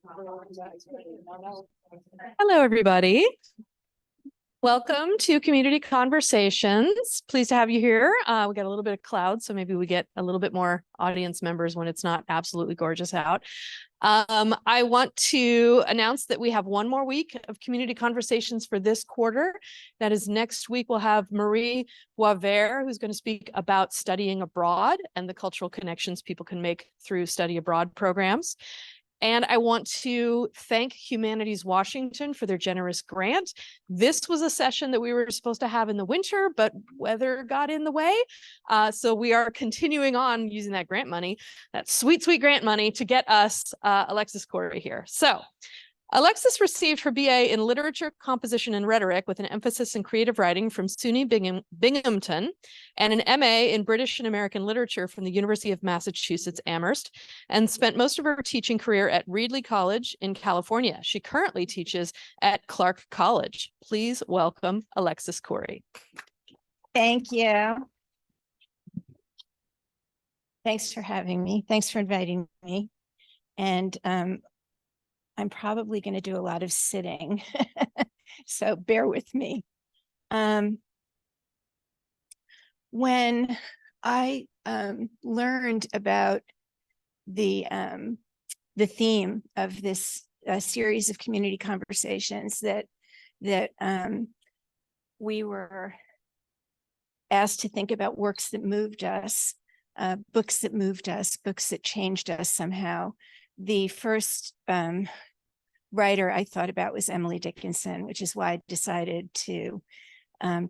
Hello, everybody. Welcome to Community Conversations. Pleased to have you here. We got a little bit of cloud, so maybe we get a little bit more audience members when it's not absolutely gorgeous out. I want to announce that we have one more week of Community Conversations for this quarter. That is next week. We'll have Marie Boisvert, who's going to speak about studying abroad and the cultural connections people can make through study abroad programs. And I want to thank Humanities Washington for their generous grant. This was a session that we were supposed to have in the winter, but weather got in the way. So we are continuing on using that grant money, that sweet, sweet grant money to get us Alexis Khoury here. So Alexis received her BA in Literature, Composition, and Rhetoric with an emphasis in creative writing from SUNY Binghamton and an MA in British and American Literature from the University of Massachusetts Amherst, and spent most of her teaching career at Reedley College in California. She currently teaches at Clark College. Please welcome Alexis Khoury. Thank you. Thanks for having me. Thanks for inviting me. And I'm probably going to do a lot of sitting, so bear with me. When I learned about the theme of this series of community conversations that we were asked to think about works that moved us, books that moved us, books that changed us somehow, the first writer I thought about was Emily Dickinson, which is why I decided to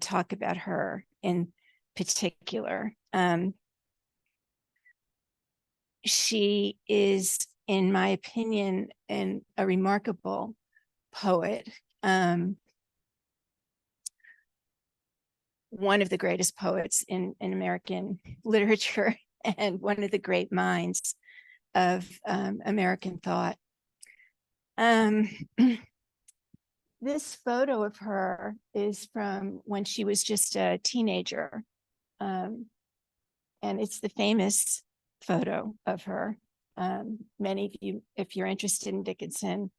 talk about her in particular. She is, in my opinion, a remarkable poet. One of the greatest poets in American literature and one of the great minds of American thought. This photo of her is from when she was just a teenager. And it's the famous photo of her. Many of you, if you're interested in Dickinson,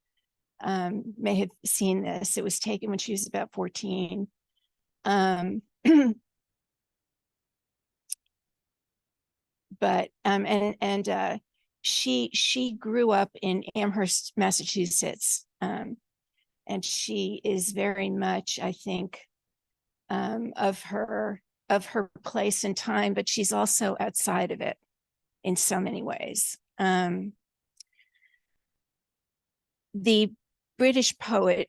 may have seen this. It was taken when she was about 14. But she grew up in Amherst, Massachusetts, and she is very much, I think, of her place and time, but she's also outside of it in so many ways. The British poet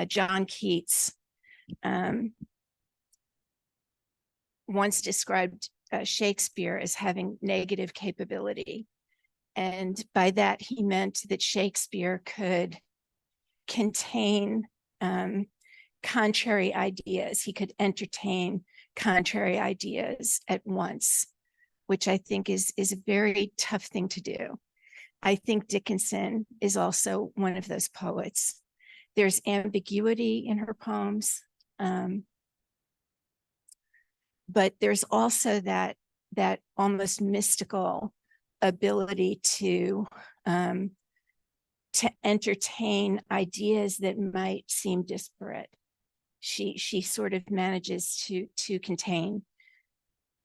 John Keats once described Shakespeare as having negative capability. And by that, he meant that Shakespeare could contain contrary ideas. He could entertain contrary ideas at once, which I think is a very tough thing to do. I think Dickinson is also one of those poets. There's ambiguity in her poems, but there's also that almost mystical ability to entertain ideas that might seem disparate. She sort of manages to contain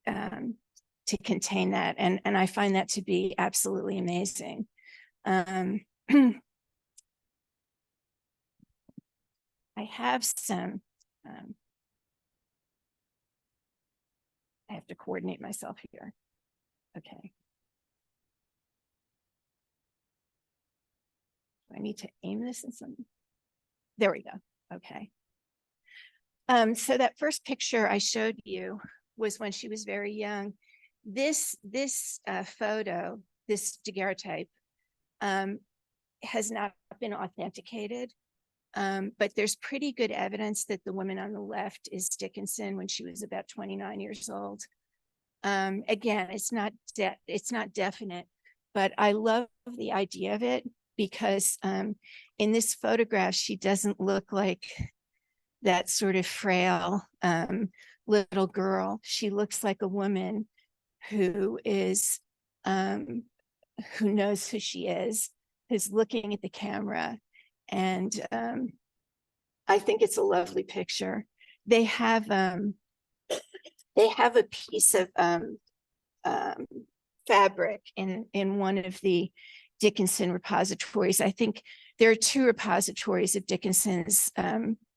that, and I find that to be absolutely amazing. I have some. I have to coordinate myself here. Okay. Do I need to aim this in some? There we go. Okay. So that first picture I showed you was when she was very young. This photo, this daguerreotype, has not been authenticated, but there's pretty good evidence that the woman on the left is Dickinson when she was about 29 years old. Again, it's not definite, but I love the idea of it because in this photograph, she doesn't look like that sort of frail little girl. She looks like a woman who is who knows who she is, who's looking at the camera. And I think it's a lovely picture. They have a piece of fabric in one of the Dickinson repositories. I think there are two repositories of Dickinson's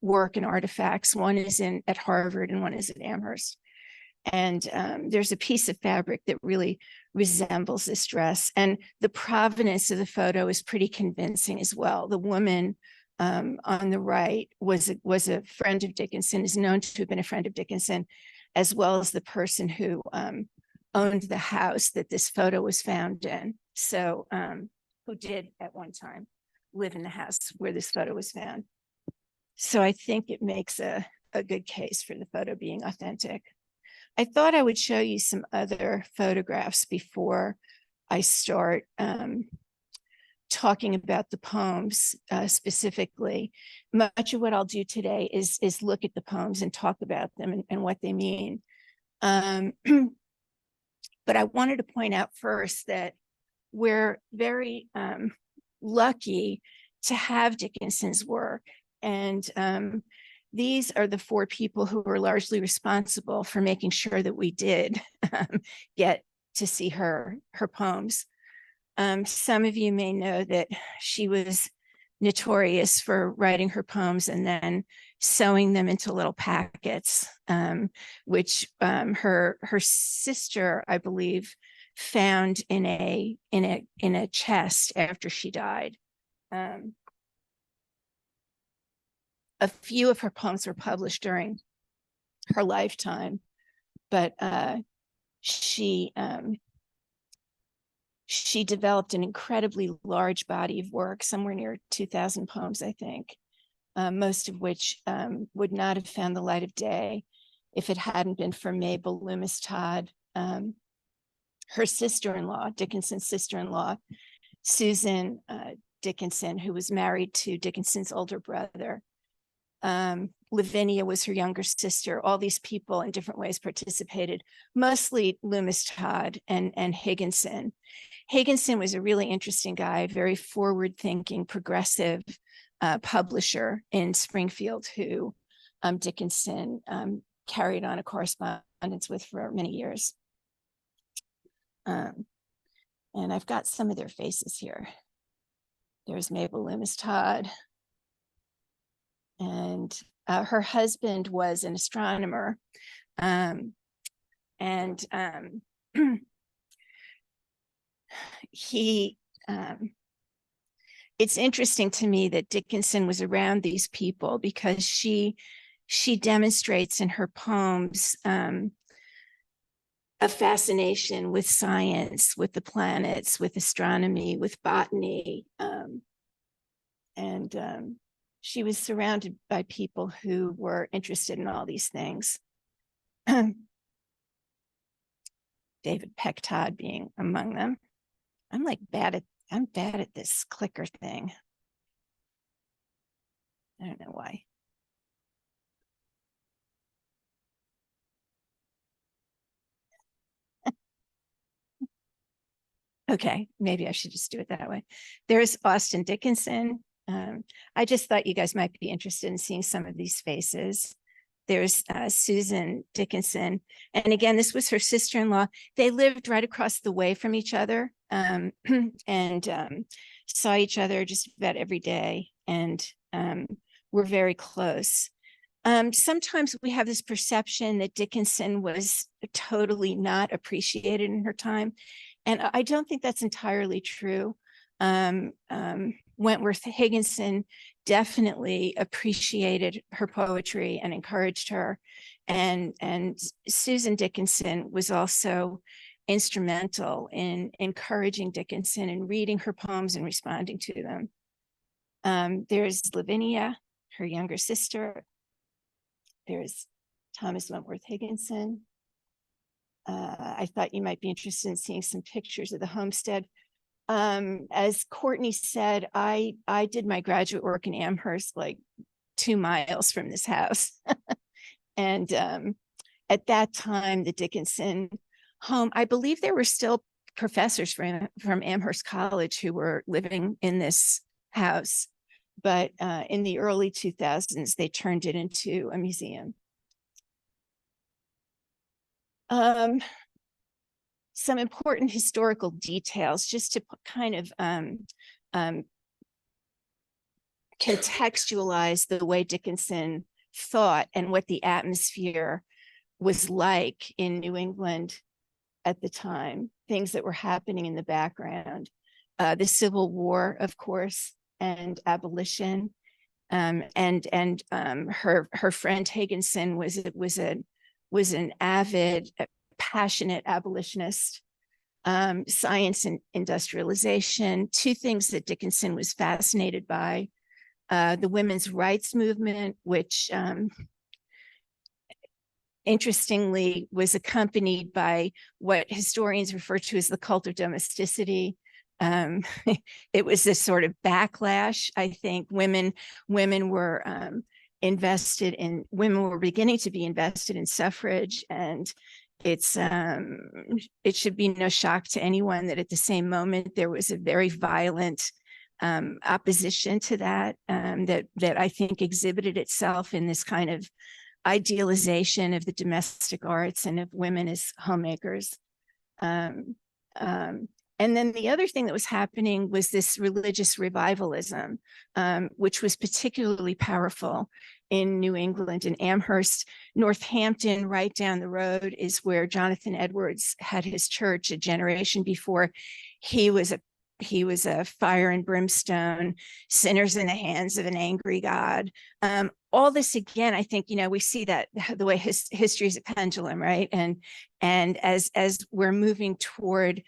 work and artifacts. One is at Harvard and one is at Amherst. And there's a piece of fabric that really resembles this dress. And the provenance of the photo is pretty convincing as well. The woman on the right was a friend of Dickinson, is known to have been a friend of Dickinson, as well as the person who owned the house that this photo was found in. So who did at one time live in the house where this photo was found. So I think it makes a good case for the photo being authentic. I thought I would show you some other photographs before I start talking about the poems specifically. Much of what I'll do today is look at the poems and talk about them and what they mean. But I wanted to point out first that we're very lucky to have Dickinson's work. And these are the four people who were largely responsible for making sure that we did get to see her poems. Some of you may know that she was notorious for writing her poems and then sewing them into little packets, which her sister, I believe, found in a chest after she died. A few of her poems were published during her lifetime, but she developed an incredibly large body of work, somewhere near 2,000 poems, I think, most of which would not have found the light of day if it hadn't been for Mabel Loomis Todd, her sister-in-law, Dickinson's sister-in-law, Susan Dickinson, who was married to Dickinson's older brother. Lavinia was her younger sister. All these people in different ways participated, mostly Loomis Todd and Higginson. Higginson was a really interesting guy, very forward-thinking, progressive publisher in Springfield who Dickinson carried on a correspondence with for many years. And I've got some of their faces here. There's Mabel Loomis Todd. And her husband was an astronomer. It's interesting to me that Dickinson was around these people because she demonstrates in her poems a fascination with science, with the planets, with astronomy, with botany. She was surrounded by people who were interested in all these things. David Peck Todd being among them. I'm bad at this clicker thing. I don't know why. Okay, maybe I should just do it that way. There's Austin Dickinson. I just thought you guys might be interested in seeing some of these faces. There's Susan Dickinson. And again, this was her sister-in-law. They lived right across the way from each other and saw each other just about every day and were very close. Sometimes we have this perception that Dickinson was totally not appreciated in her time. And I don't think that's entirely true. Wentworth Higginson definitely appreciated her poetry and encouraged her. And Susan Dickinson was also instrumental in encouraging Dickinson and reading her poems and responding to them. There's Lavinia, her younger sister. There's Thomas Wentworth Higginson. I thought you might be interested in seeing some pictures of the homestead. As Courtney said, I did my graduate work in Amherst, like 2 miles from this house. And at that time, the Dickinson home, I believe there were still professors from Amherst College who were living in this house. But in the early 2000s, they turned it into a museum. Some important historical details, just to kind of contextualize the way Dickinson thought and what the atmosphere was like in New England at the time, things that were happening in the background. The Civil War, of course, and abolition. Her friend Higginson was an avid, passionate abolitionist. Science and industrialization, two things that Dickinson was fascinated by. The women's rights movement, which interestingly was accompanied by what historians refer to as the cult of domesticity. It was this sort of backlash. I think women were beginning to be invested in suffrage, and it should be no shock to anyone that at the same moment there was a very violent opposition to that that I think exhibited itself in this kind of idealization of the domestic arts and of women as homemakers. And then the other thing that was happening was this religious revivalism, which was particularly powerful in New England. In Amherst, Northampton, right down the road, is where Jonathan Edwards had his church a generation before. He was a fire and brimstone, sinners in the hands of an angry God. All this again, I think, we see that the way history is a pendulum, right? And as we're moving toward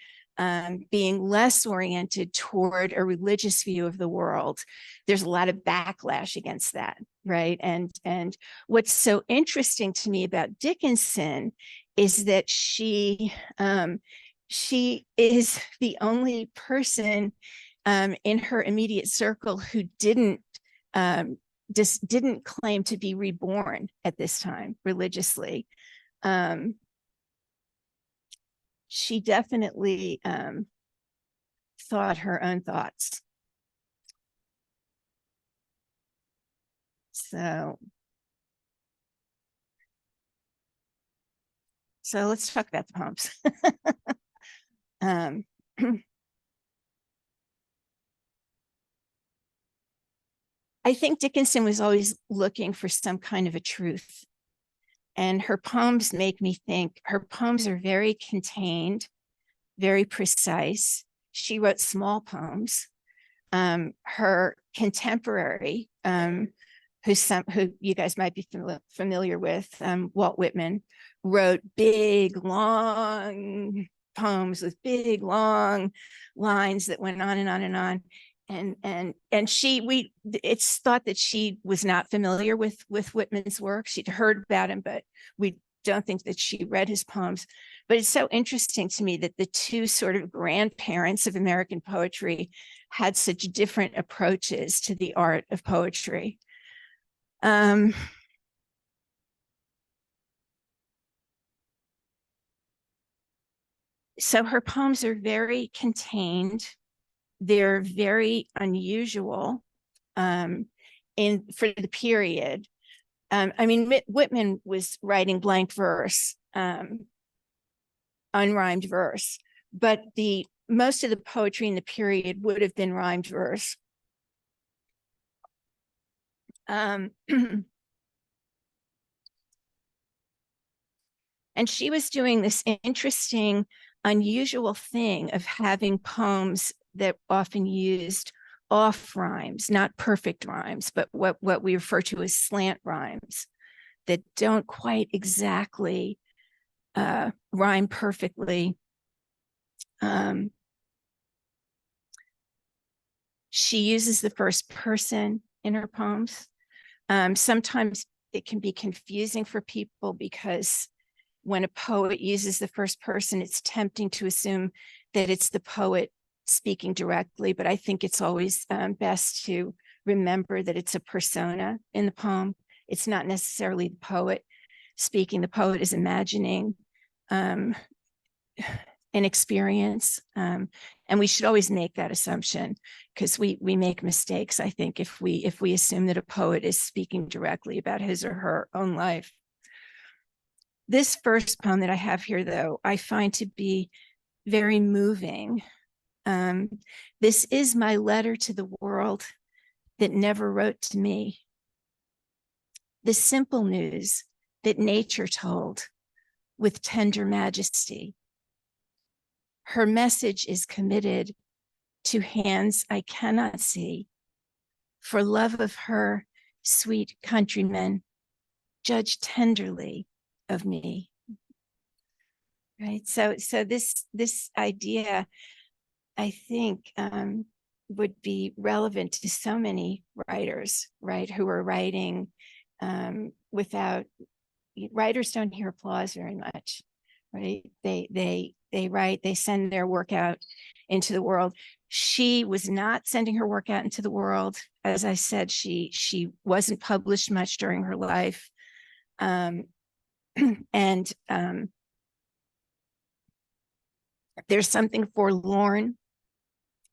being less oriented toward a religious view of the world, there's a lot of backlash against that, right? And what's so interesting to me about Dickinson is that she is the only person in her immediate circle who didn't claim to be reborn at this time religiously. She definitely thought her own thoughts. So let's talk about the poems. I think Dickinson was always looking for some kind of a truth. And her poems make me think. Her poems are very contained, very precise. She wrote small poems. Her contemporary, who you guys might be familiar with, Walt Whitman, wrote big, long poems with big, long lines that went on and on and on. And it's thought that she was not familiar with Whitman's work. She'd heard about him, but we don't think that she read his poems. But it's so interesting to me that the two sort of grandparents of American poetry had such different approaches to the art of poetry. So her poems are very contained. They're very unusual for the period. Whitman was writing blank verse, unrhymed verse, but most of the poetry in the period would have been rhymed verse. And she was doing this interesting, unusual thing of having poems that often used off rhymes, not perfect rhymes, but what we refer to as slant rhymes that don't quite exactly rhyme perfectly. She uses the first person in her poems. Sometimes it can be confusing for people because when a poet uses the first person, it's tempting to assume that it's the poet speaking directly, but I think it's always best to remember that it's a persona in the poem. It's not necessarily the poet speaking. The poet is imagining an experience. And we should always make that assumption, because we make mistakes, I think, if we assume that a poet is speaking directly about his or her own life. This first poem that I have here, though, I find to be very moving. This is my letter to the world that never wrote to me. The simple news that nature told with tender majesty. Her message is committed to hands I cannot see. For love of her, sweet countrymen, judge tenderly of me. Right. So this idea, I think, would be relevant to so many writers, right, who are writing without. Writers don't hear applause very much, right? They write, they send their work out into the world. She was not sending her work out into the world. As I said, she wasn't published much during her life. And there's something forlorn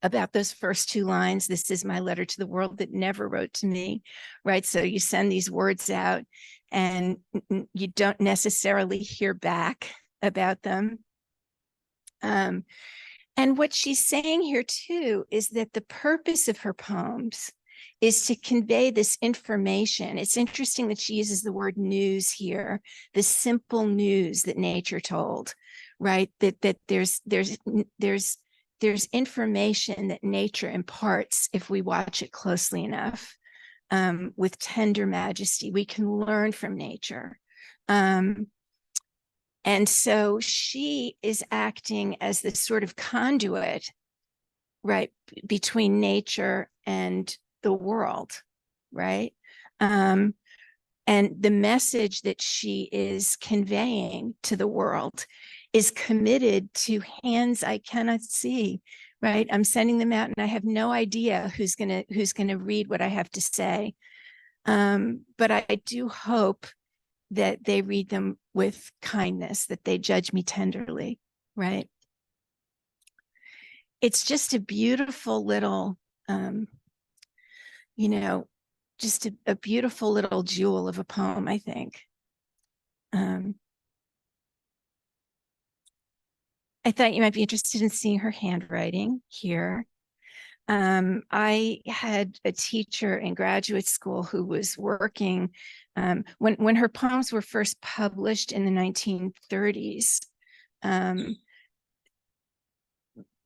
about those first two lines. This is my letter to the world that never wrote to me, right? So you send these words out and you don't necessarily hear back about them. And what she's saying here too is that the purpose of her poems is to convey this information. It's interesting that she uses the word news here, the simple news that nature told, right? That there's information that nature imparts if we watch it closely enough, with tender majesty. We can learn from nature. And so she is acting as this sort of conduit, right, between nature and the world, right? And the message that she is conveying to the world is committed to hands I cannot see, right? I'm sending them out and I have no idea who's gonna read what I have to say. But I do hope that they read them with kindness, that they judge me tenderly, right? It's just a beautiful little, just a beautiful little jewel of a poem, I think. I thought you might be interested in seeing her handwriting here. I had a teacher in graduate school who was working when her poems were first published in the 1930s.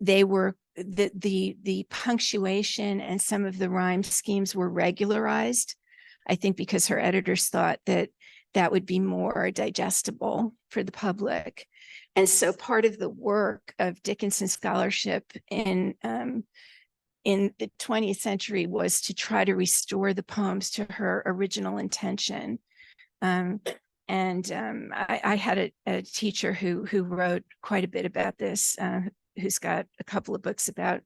They were the punctuation and some of the rhyme schemes were regularized, I think, because her editors thought that that would be more digestible for the public. And so part of the work of Dickinson scholarship in the 20th century was to try to restore the poems to her original intention. I had a teacher who wrote quite a bit about this, who's got a couple of books about,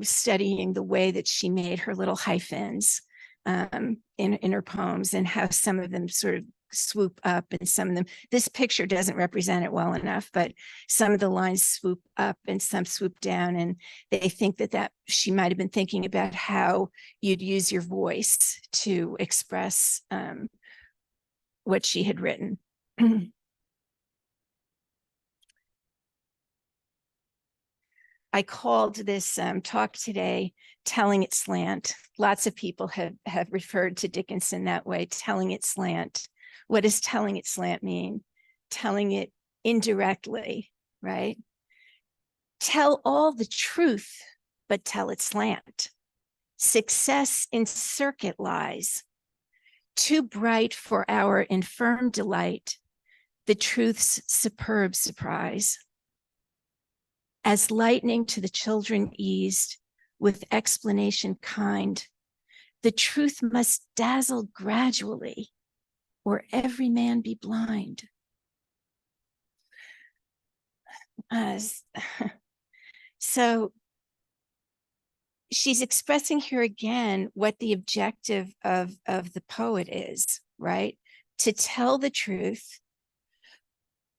studying the way that she made her little hyphens in her poems, and how some of them sort of swoop up and some of them, this picture doesn't represent it well enough, but some of the lines swoop up and some swoop down, and they think that she might have been thinking about how you'd use your voice to express what she had written. I called this talk today Telling It Slant. Lots of people have referred to Dickinson that way, telling it slant. What does telling it slant mean? Telling it indirectly, right? Tell all the truth, but tell it slant. Success in circuit lies, too bright for our infirm delight, the truth's superb surprise. As lightning to the children eased, with explanation kind, the truth must dazzle gradually, or every man be blind. So she's expressing here again what the objective of the poet is, right? To tell the truth,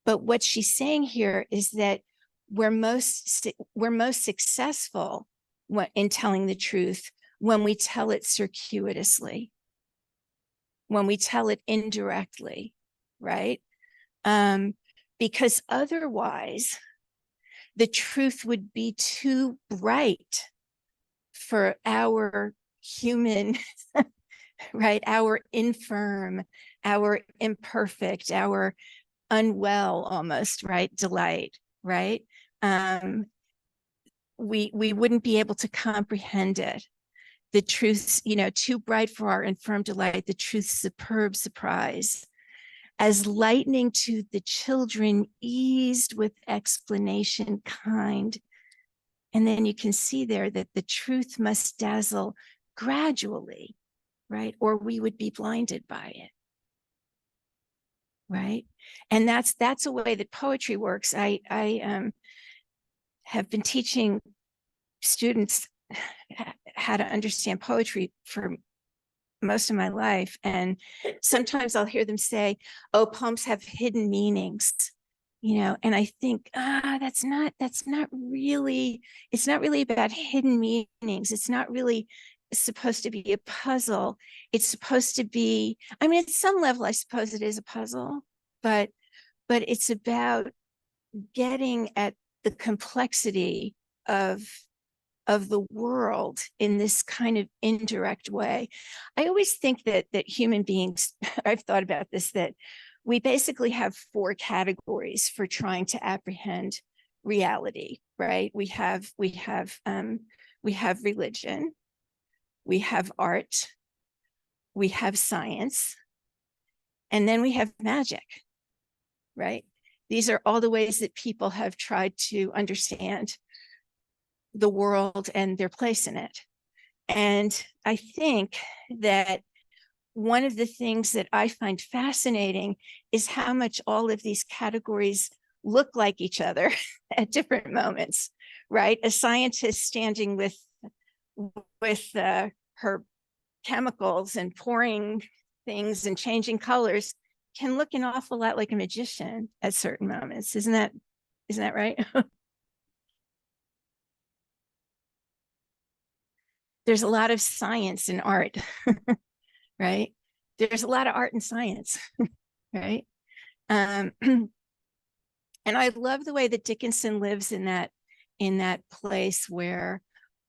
But what she's saying here is that we're most successful in telling the truth when we tell it circuitously, when we tell it indirectly, right? Because otherwise, the truth would be too bright for our human, right? Our infirm, our imperfect, our unwell almost, right? Delight, right? We wouldn't be able to comprehend it. The truth's, too bright for our infirm delight, the truth's superb surprise. As lightning to the children, eased with explanation kind. And then you can see there that the truth must dazzle gradually, right? Or we would be blinded by it, right? And that's a way that poetry works. I have been teaching students how to understand poetry for most of my life. And sometimes I'll hear them say, oh, poems have hidden meanings, and I think, it's not really about hidden meanings. It's not really supposed to be a puzzle. It's supposed to be, I mean, at some level, I suppose it is a puzzle, but it's about getting at the complexity of the world in this kind of indirect way. I always think that human beings, I've thought about this, that we basically have 4 categories for trying to apprehend reality, right? We have religion, we have art, we have science, and then we have magic, right? These are all the ways that people have tried to understand the world and their place in it. And I think that one of the things that I find fascinating is how much all of these categories look like each other at different moments, right? A scientist standing with her chemicals and pouring things and changing colors can look an awful lot like a magician at certain moments. Isn't that right? There's a lot of science in art, right? There's a lot of art and science, right? And I love the way that Dickinson lives in that place where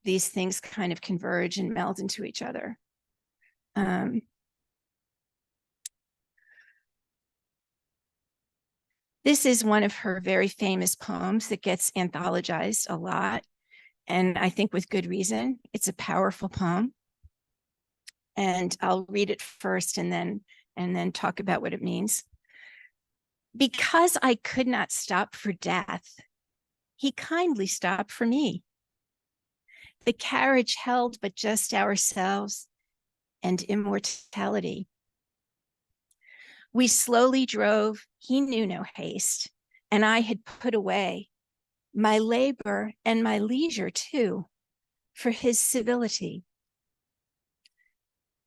these things kind of converge and meld into each other. This is one of her very famous poems that gets anthologized a lot, and I think with good reason. It's a powerful poem, and I'll read it first and then talk about what it means. Because I could not stop for death, he kindly stopped for me. The carriage held but just ourselves and immortality. We slowly drove, he knew no haste, and I had put away my labor and my leisure too, for his civility.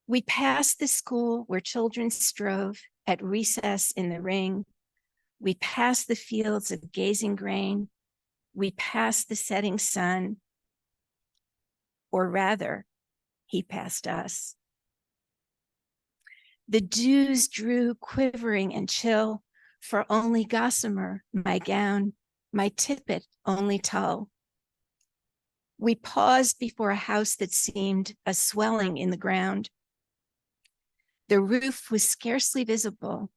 We passed the school where children strove at recess in the ring. We passed the fields of gazing grain. We passed the setting sun, or rather, he passed us. The dews drew quivering and chill, for only gossamer my gown, my tippet only tulle. We paused before a house that seemed a swelling in the ground. The roof was scarcely visible,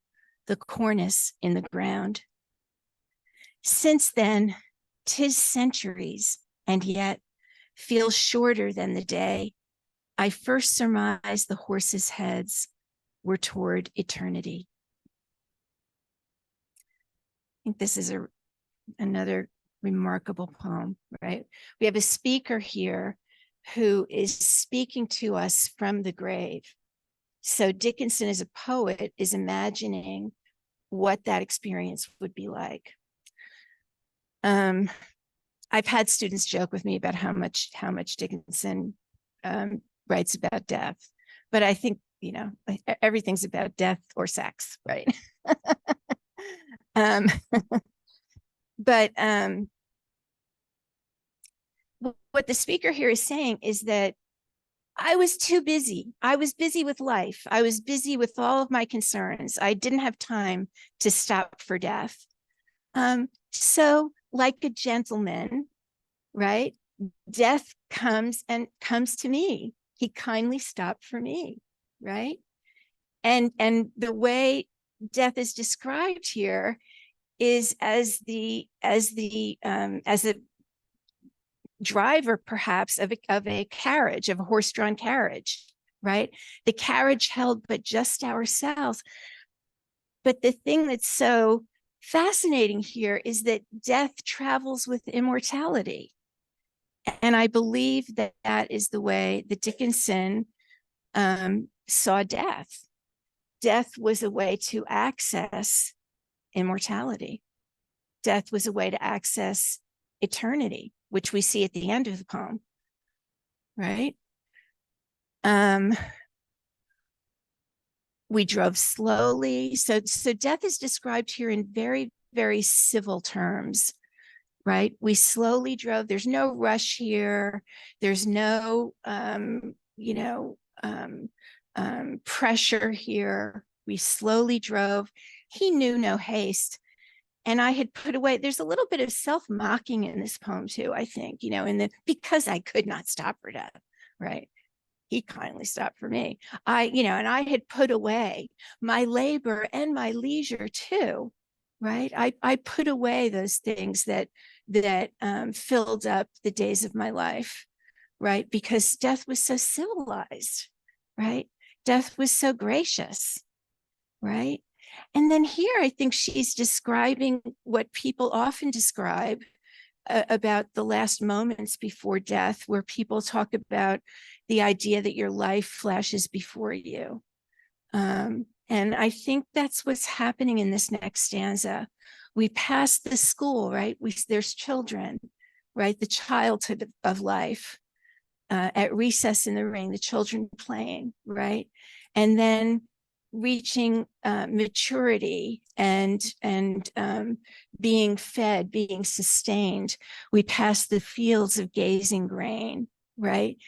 the cornice in the ground. Since then, 'tis centuries, and yet feels shorter than the day I first surmised the horses' heads were toward eternity. I think this is another remarkable poem, right? We have a speaker here who is speaking to us from the grave. So Dickinson, as a poet, is imagining what that experience would be like. I've had students joke with me about how much Dickinson writes about death, but I think everything's about death or sex, right? Um, but what the speaker here is saying is that I was too busy. I was busy with life. I was busy with all of my concerns. I didn't have time to stop for death. So, like a gentleman, right? Death comes to me. He kindly stopped for me, right? And the way death is described here is as a driver, perhaps, of a carriage, of a horse-drawn carriage, right? The carriage held but just ourselves. But the thing that's so fascinating here is that death travels with immortality. And I believe that that is the way that Dickinson saw death. Death was a way to access immortality. Death was a way to access eternity, which we see at the end of the poem, right? We drove slowly. So death is described here in very, very civil terms, right? We slowly drove. There's no rush here. There's no, pressure here. We slowly drove. He knew no haste. And I had put away, there's a little bit of self-mocking in this poem too, I think, because I could not stop for death, right? He kindly stopped for me. And I had put away my labor and my leisure too, right? I put away those things that filled up the days of my life, right? Because death was so civilized, right? Death was so gracious, right? And then here, I think she's describing what people often describe about the last moments before death, where people talk about the idea that your life flashes before you. And I think that's what's happening in this next stanza. We pass the school, right? There's children, right? The childhood of life. At recess in the ring, the children playing, right? And then reaching maturity and being fed, being sustained. We pass the fields of gazing grain, right?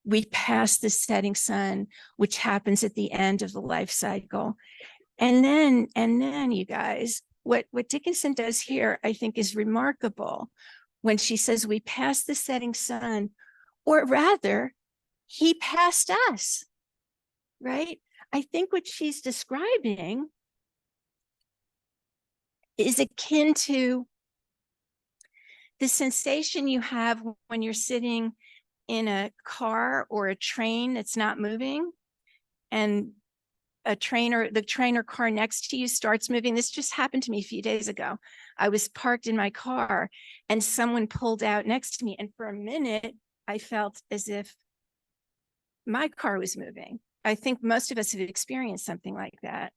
We pass the setting sun, which happens at the end of the life cycle. And then you guys, what Dickinson does here, I think, is remarkable when she says we pass the setting sun, or rather, he passed us, right? I think what she's describing is akin to the sensation you have when you're sitting in a car or a train that's not moving, and the train or car next to you starts moving. This just happened to me a few days ago. I was parked in my car and someone pulled out next to me, and for a minute I felt as if my car was moving. I think most of us have experienced something like that.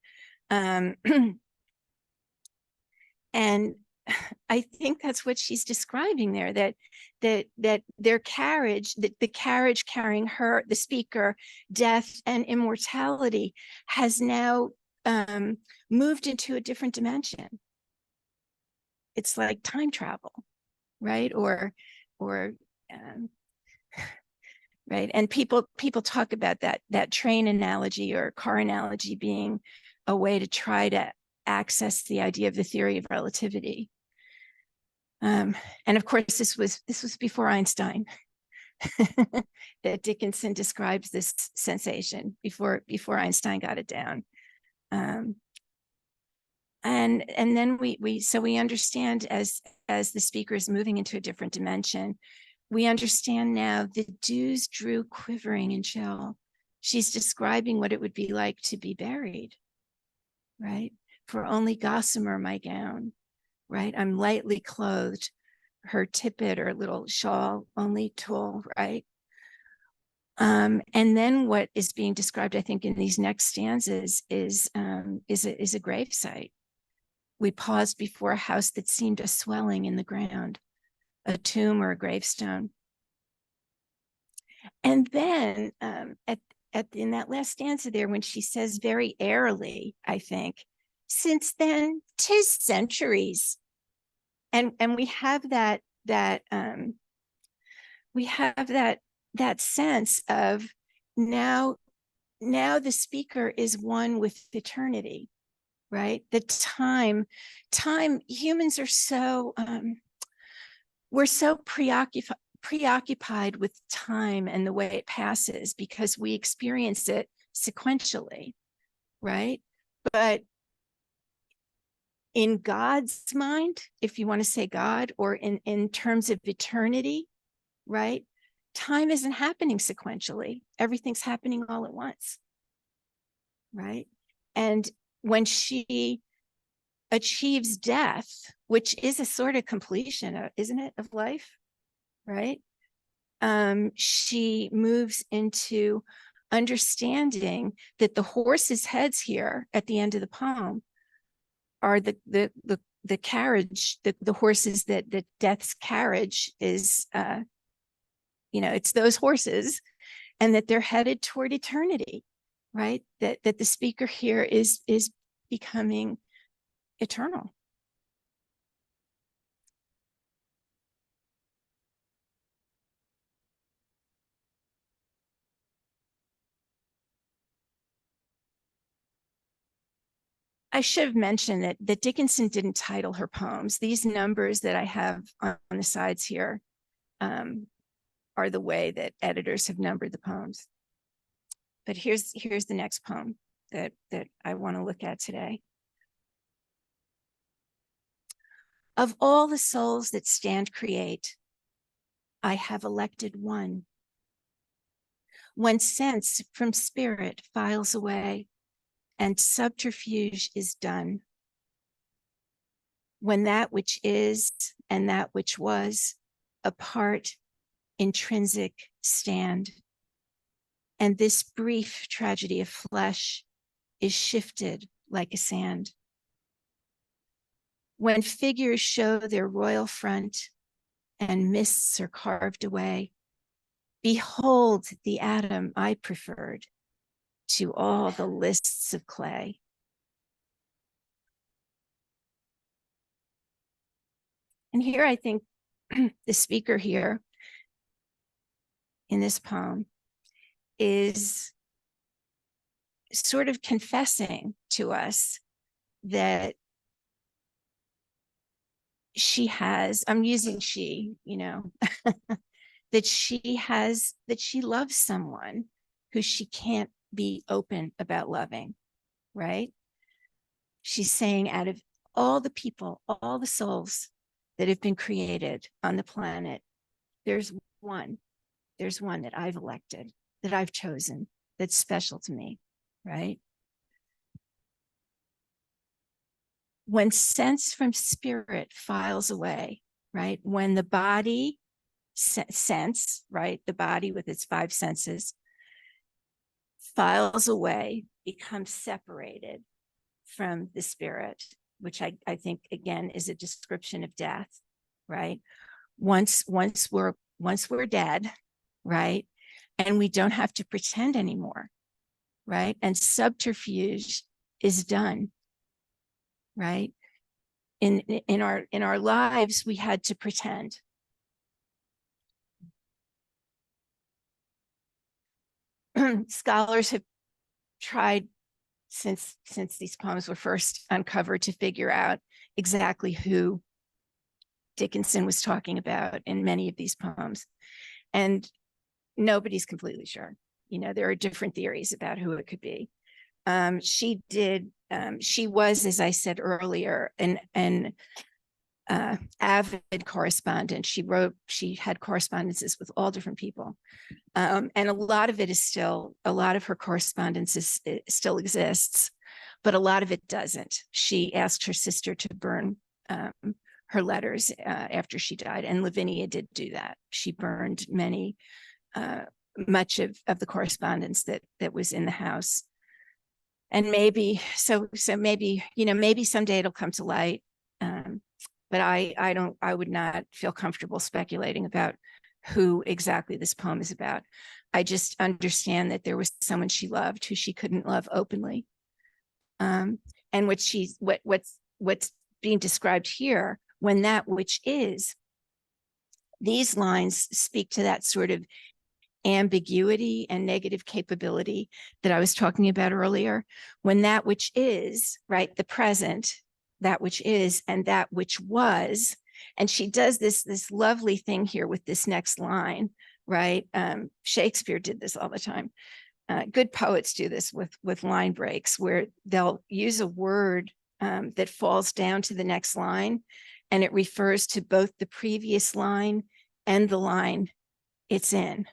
And I think that's what she's describing there, that their carriage, that the carriage carrying her, the speaker, death and immortality, has now moved into a different dimension. It's like time travel, right? Or right. And people talk about that train analogy or car analogy being a way to try to access the idea of the theory of relativity. And of course, this was before Einstein that Dickinson describes this sensation, before Einstein got it down. And then we understand, as the speaker is moving into a different dimension, we understand now the dews drew quivering and chill. She's describing what it would be like to be buried, right? For only gossamer my gown, right? I'm lightly clothed, her tippet or little shawl only tulle, right? And then what is being described, I think, in these next stanzas is a gravesite. We paused before a house that seemed a swelling in the ground, a tomb or a gravestone. And then in that last stanza there, when she says very airily, I think, Since then, 'tis centuries. And we have that sense of now the speaker is one with eternity, right? The time, humans are so we're so preoccupied with time and the way it passes because we experience it sequentially, right? But in God's mind, if you want to say God, or in terms of eternity, right? Time isn't happening sequentially. Everything's happening all at once, right? And when she achieves death, which is a sort of completion, isn't it, of life, right? She moves into understanding that the horse's heads here at the end of the poem are the carriage, the horses that death's carriage is, it's those horses, and that they're headed toward eternity, right? That the speaker here is becoming eternal. I should have mentioned that Dickinson didn't title her poems. These numbers that I have on the sides here are the way that editors have numbered the poems. But here's the next poem that I want to look at today. Of all the souls that stand create, I have elected one. When sense from spirit files away and subterfuge is done, when that which is and that which was apart, intrinsic stand, and this brief tragedy of flesh is shifted like a sand. When figures show their royal front and mists are carved away, behold the atom I preferred to all the lists of clay. And here I think the speaker here in this poem is sort of confessing to us that she has, I'm using she, that she loves someone who she can't be open about loving, right? She's saying, out of all the people, all the souls that have been created on the planet, there's one that I've elected, that I've chosen, that's special to me, right? When sense from spirit files away, right? When the body sense, right? The body with its five senses files away, becomes separated from the spirit, which I think again is a description of death, right? Once we're dead, right? And we don't have to pretend anymore, right? And subterfuge is done, right? In our lives, we had to pretend. Scholars have tried since these poems were first uncovered to figure out exactly who Dickinson was talking about in many of these poems. And nobody's completely sure. There are different theories about who it could be. She was, as I said earlier, an avid correspondent. She had correspondences with all different people. And a lot of her correspondence still exists, but a lot of it doesn't. She asked her sister to burn her letters after she died, and Lavinia did do that. She burned much of the correspondence that was in the house. And maybe someday it'll come to light. But I would not feel comfortable speculating about who exactly this poem is about. I just understand that there was someone she loved who she couldn't love openly. And And what's being described here, when that which is, these lines speak to that sort of ambiguity and negative capability that I was talking about earlier. When that which is, right, the present, that which is, and that which was. And she does this lovely thing here with this next line, right? Shakespeare did this all the time. Good poets do this with line breaks, where they'll use a word that falls down to the next line, and it refers to both the previous line and the line it's in,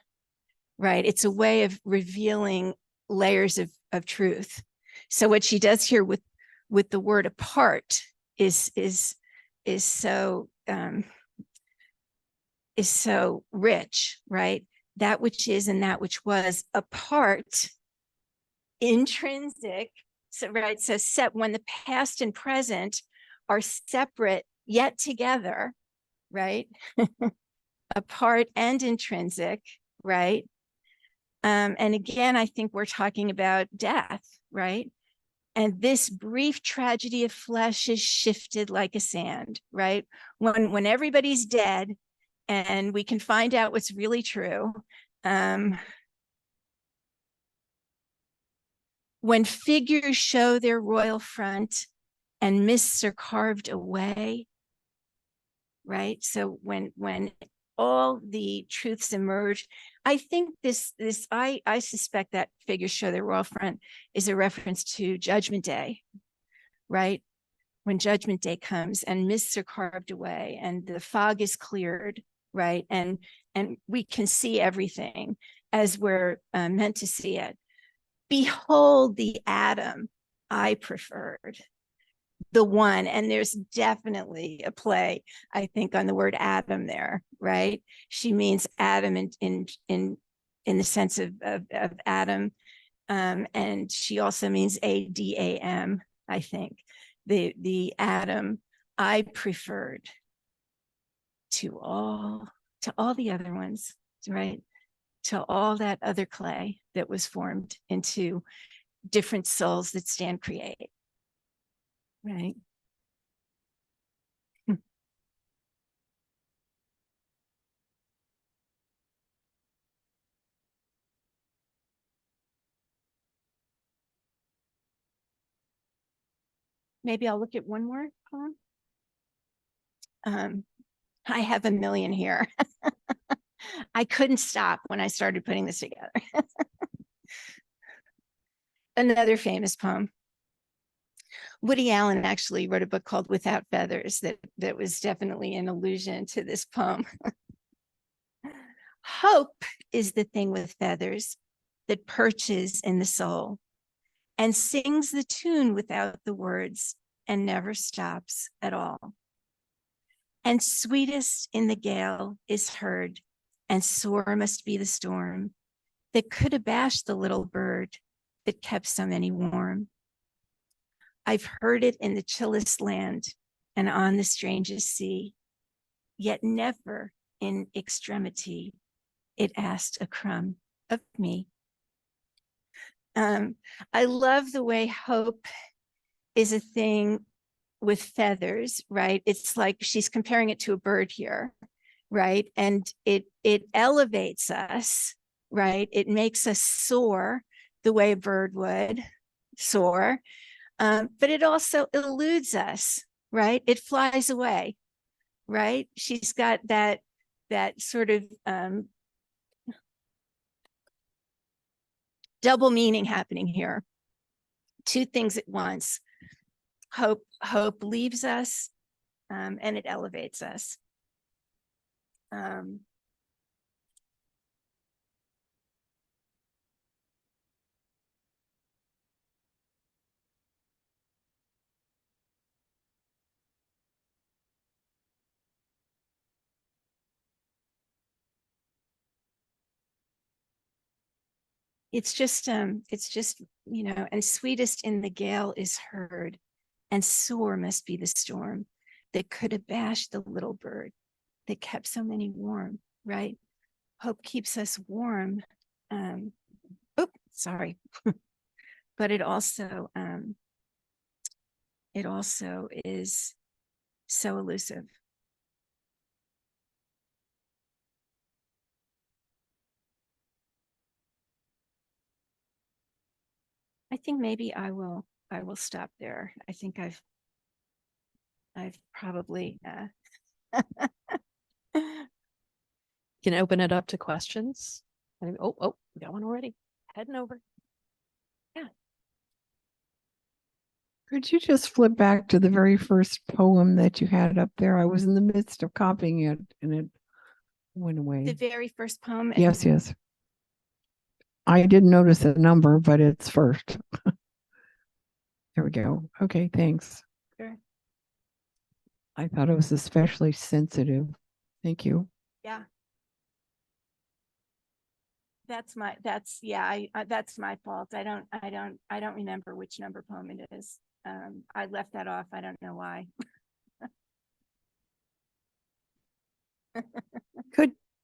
right? It's a way of revealing layers of truth. So what she does here with the word apart is so rich, right? That which is and that which was, apart, intrinsic. So, right. So when the past and present are separate yet together, right? Apart and intrinsic, right? And again, I think we're talking about death, right? And this brief tragedy of flesh is shifted like a sand, right? When everybody's dead and we can find out what's really true, when figures show their royal front and myths are carved away, right? So when all the truths emerge, I think I suspect that figures show their royal front is a reference to Judgment Day, right? When Judgment Day comes and myths are carved away and the fog is cleared, right? And we can see everything as we're meant to see it. Behold the Adam I preferred, the one. And there's definitely a play, I think, on the word Adam there, right? She means Adam in the sense of Adam, and she also means Adam, I think. The Adam I preferred to all the other ones, right? To all that other clay that was formed into different souls that stand create, right? Maybe I'll look at one more poem. I have a million here. I couldn't stop when I started putting this together. Another famous poem. Woody Allen actually wrote a book called Without Feathers that was definitely an allusion to this poem. Hope is the thing with feathers that perches in the soul and sings the tune without the words and never stops at all. And sweetest in the gale is heard, and sore must be the storm that could abash the little bird that kept so many warm. I've heard it in the chillest land and on the strangest sea, yet never in extremity it asked a crumb of me. I love the way hope is a thing with feathers, right? It's like she's comparing it to a bird here, right? And it elevates us, right? It makes us soar the way a bird would soar, but it also eludes us, right? It flies away, right? She's got that sort of double meaning happening here. Two things at once. Hope leaves us, and it elevates us. It's just, and sweetest in the gale is heard, and sore must be the storm that could abash the little bird that kept so many warm, right? Hope keeps us warm. Sorry. But it also it also is so elusive. I think maybe I will stop there. I think I've probably Can open it up to questions. Oh, we got one already. Heading over. Could you just flip back to the very first poem that you had up there? I was in the midst of copying it and it went the away. very first poem. Yes, yes. I didn't notice the number, but it's first. There we go. Okay, thanks. Sure. I thought it was especially sensitive. Thank you. Yeah. That's my fault. I don't remember which number poem it is. I left that off. I don't know why.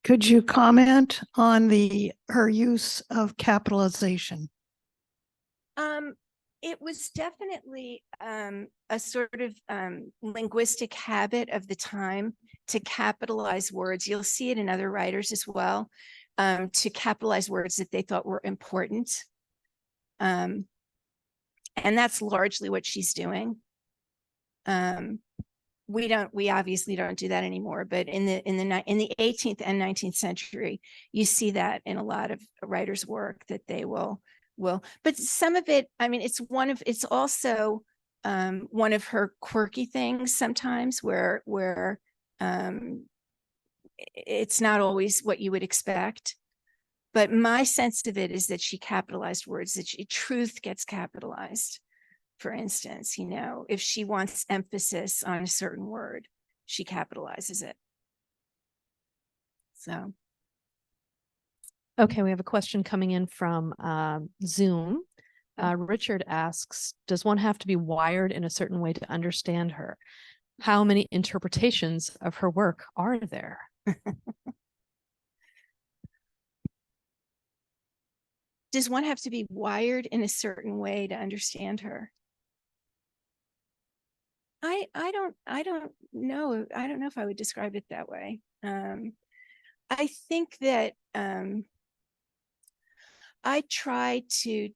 Could you comment on her use of capitalization? It was definitely a sort of linguistic habit of the time to capitalize words. You'll see it in other writers as well, to capitalize words that they thought were important. And that's largely what she's doing. We obviously don't do that anymore, but in the 18th and 19th century, you see that in a lot of writers' work that they will, but some of it, I mean, it's also one of her quirky things sometimes where it's not always what you would expect. But my sense of it is that she capitalized words, that truth gets capitalized. For instance, if she wants emphasis on a certain word, she capitalizes it. So. Okay, we have a question coming in from Zoom. Richard asks, does one have to be wired in a certain way to understand her? How many interpretations of her work are there? Does one have to be wired in a certain way to understand her? I don't know. I don't know if I would describe it that way. I think that I try to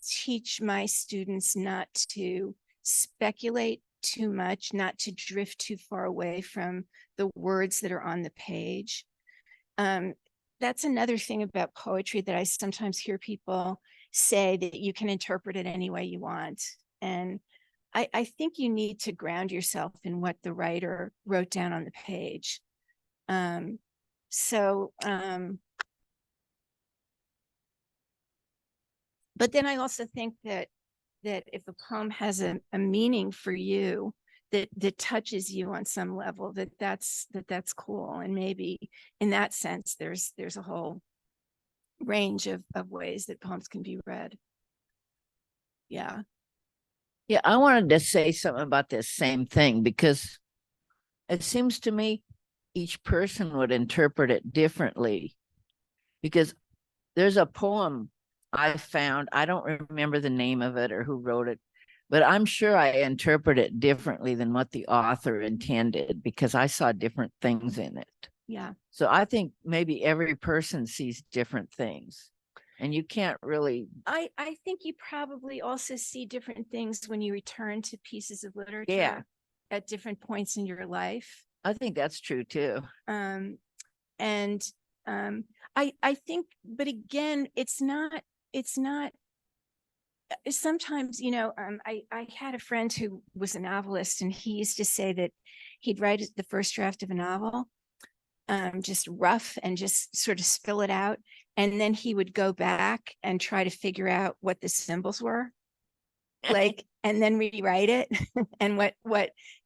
teach my students not to speculate too much, not to drift too far away from the words that are on the page. That's another thing about poetry that I sometimes hear people say, that you can interpret it any way you want. And I think you need to ground yourself in what the writer wrote down on the page. But then I also think that if a poem has a meaning for you, that touches you on some level, that's cool. And maybe in that sense, there's a whole range of ways that poems can be read. Yeah. Yeah, I wanted to say something about this same thing, because it seems to me each person would interpret it differently. Because there's a poem I found, I don't remember the name of it or who wrote it, but I'm sure I interpret it differently than what the author intended, because I saw different things in it. Yeah. So I think maybe every person sees different things. And you can't really. I think you probably also see different things when you return to pieces of literature. Yeah. At different points in your life. I think that's true too. I think, but again, it's not sometimes, I had a friend who was a novelist, and he used to say that he'd write the first draft of a novel, just rough, and just sort of spill it out. And then he would go back and try to figure out what the symbols were, like, and then rewrite it and what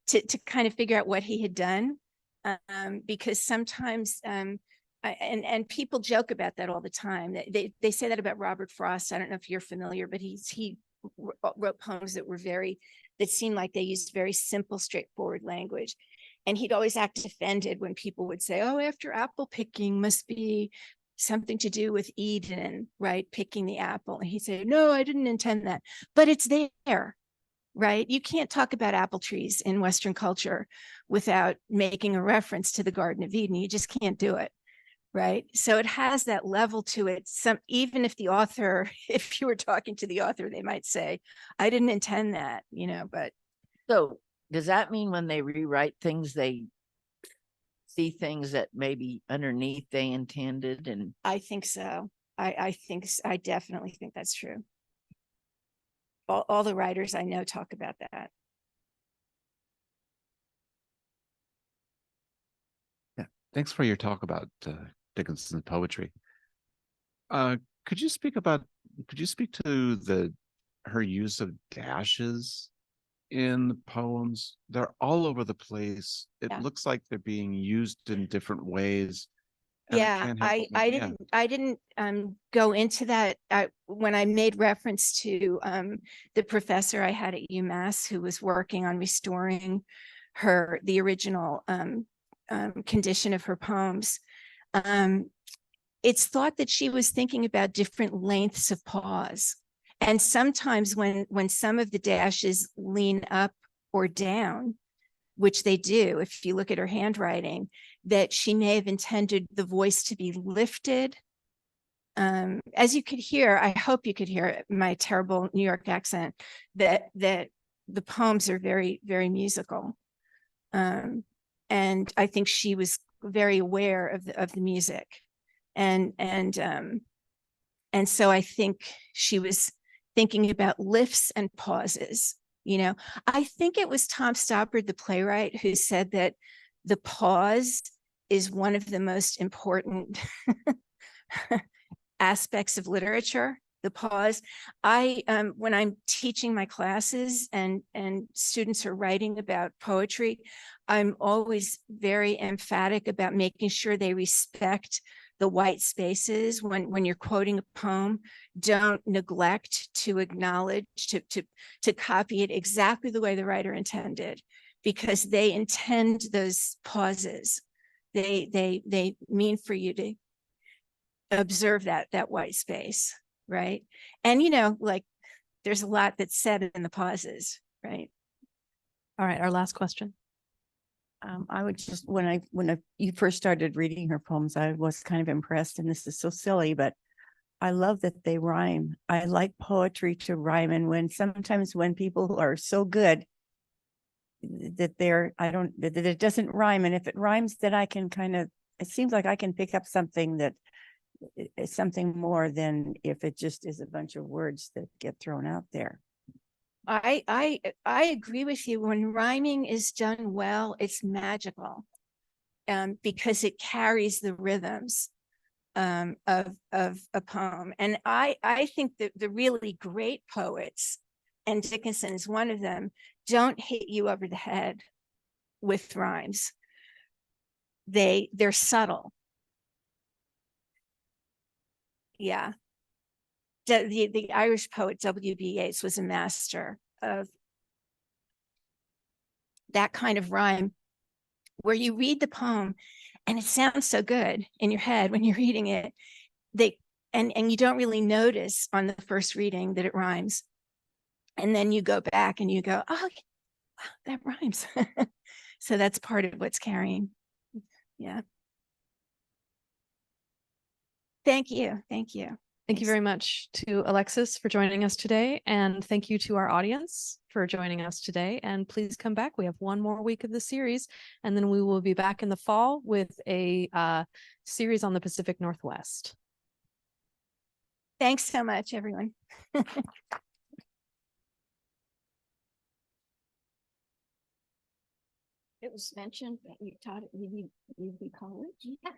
to kind of figure out what he had done. Because sometimes, and people joke about that all the time. They say that about Robert Frost. I don't know if you're familiar, but he wrote poems that seemed like they used very simple, straightforward language. And he'd always act offended when people would say, oh, after apple picking must be something to do with Eden, right? Picking the apple. And he'd say, no, I didn't intend that, but it's there. right? You can't talk about apple trees in Western culture without making a reference to the Garden of Eden. You just can't do it, right? So it has that level to it. Even if the author, if you were talking to the author, they might say, I didn't intend that, but So does that mean when they rewrite things, they see things that maybe underneath they intended? And I think so. I definitely think that's true. All the writers I know talk about that. Yeah, thanks for your talk about Dickinson's poetry. Uh, could you speak to her use of dashes in the poems? They're all over the place. It Yeah. looks like they're being used in different ways. And Yeah, can't help but I didn't go into that. When I made reference to the professor I had at UMass who was working on restoring the original condition of her poems. It's thought that she was thinking about different lengths of pause. And sometimes when some of the dashes lean up or down, which they do, if you look at her handwriting, that she may have intended the voice to be lifted. As you could hear, I hope you could hear my terrible New York accent, that the poems are very, very musical. And I think she was very aware of the music. And so I think she was thinking about lifts and pauses. I think it was Tom Stoppard, the playwright, who said that the pause is one of the most important aspects of literature. The pause. When I'm teaching my classes and students are writing about poetry, I'm always very emphatic about making sure they respect the white spaces when you're quoting a poem. Don't neglect to acknowledge, to copy it exactly the way the writer intended, because they intend those pauses. They mean for you to observe that white space, right? And like there's a lot that's said in the pauses, right? All right, our last question. I would just, when you first started reading her poems, I was kind of impressed, and this is so silly, but I love that they rhyme. I like poetry to rhyme. And sometimes when people are so good that that it doesn't rhyme. And if it rhymes, then I can it seems like I can pick up something that is something more than if it just is a bunch of words that get thrown out there. I agree with you. When rhyming is done well, it's magical, because it carries the rhythms of a poem. And I think that the really great poets, and Dickinson is one of them, don't hit you over the head with rhymes. They're subtle. Yeah. The Irish poet W.B. Yeats was a master of that kind of rhyme, where you read the poem and it sounds so good in your head when you're reading it. And you don't really notice on the first reading that it rhymes. And then you go back and you go, oh, wow, that rhymes. So that's part of what's carrying. Yeah. Thank you. Thank you. Thank you very much to Alexis for joining us today. And thank you to our audience for joining us today. And please come back. We have one more week of the series, and then we will be back in the fall with a series on the Pacific Northwest. Thanks so much, everyone. It was mentioned that you taught at UB College. Yeah.